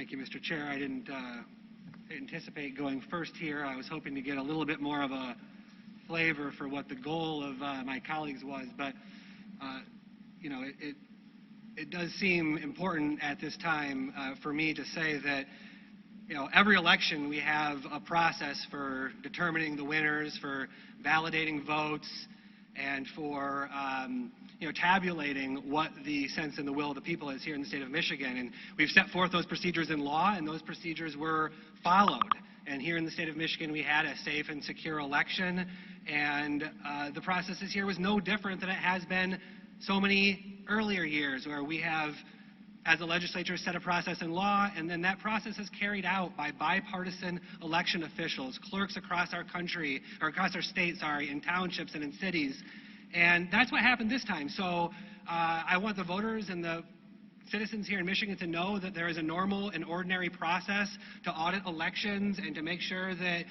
Thank you, Mr. Chair. I didn't anticipate going first here. I was hoping to get a little bit more of a flavor for what the goal of my colleagues was, but you know, it does seem important at this time for me to say that, you know, every election we have a process for determining the winners, for validating votes, and for you know, tabulating what the sense and the will of the people is here in the state of Michigan. And we've set forth those procedures in law, and those procedures were followed. And here in the state of Michigan, we had a safe and secure election, and the process this year was no different than it has been so many earlier years, where we have, as a legislature, set a process in law, and then that process is carried out by bipartisan election officials, clerks across our country, or across our state, sorry, in townships and in cities. And that's what happened this time. So I want the voters and the citizens here in Michigan to know that there is a normal and ordinary process to audit elections and to make sure that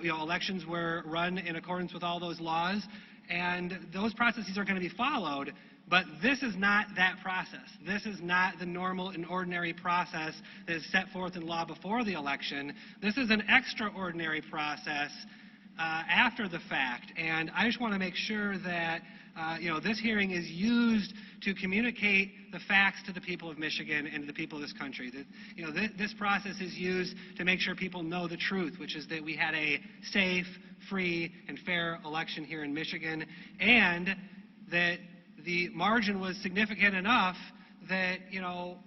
you know, elections were run in accordance with all those laws. And those processes are going to be followed. But this is not that process. This is not the normal and ordinary process that is set forth in law before the election. This is an extraordinary process after the fact. And I just want to make sure that you know, this hearing is used to communicate the facts to the people of Michigan and to the people of this country. That, you know, this process is used to make sure people know the truth, which is that we had a safe, free, and fair election here in Michigan, and that the margin was significant enough that, you know,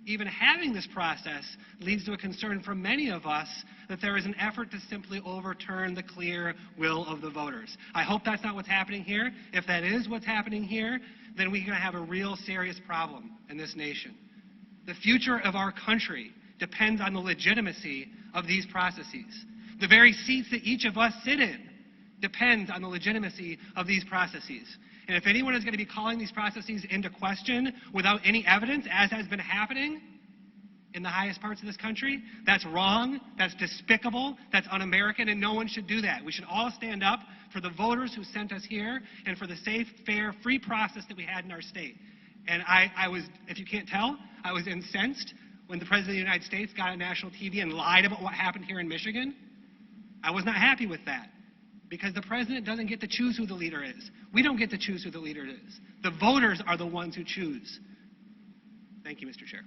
even having this process leads to a concern from many of us that there is an effort to simply overturn the clear will of the voters. I hope that's not what's happening here. If that is what's happening here, then we're going to have a real serious problem in this nation. The future of our country depends on the legitimacy of these processes. The very seats that each of us sit in depends on the legitimacy of these processes. And if anyone is going to be calling these processes into question without any evidence, as has been happening in the highest parts of this country, that's wrong, that's despicable, that's un-American, and no one should do that. We should all stand up for the voters who sent us here and for the safe, fair, free process that we had in our state. And I was, if you can't tell, I was incensed when the President of the United States got on national TV and lied about what happened here in Michigan. I was not happy with that, because the president doesn't get to choose who the leader is. We don't get to choose who the leader is. The voters are the ones who choose. Thank you, Mr. Chair.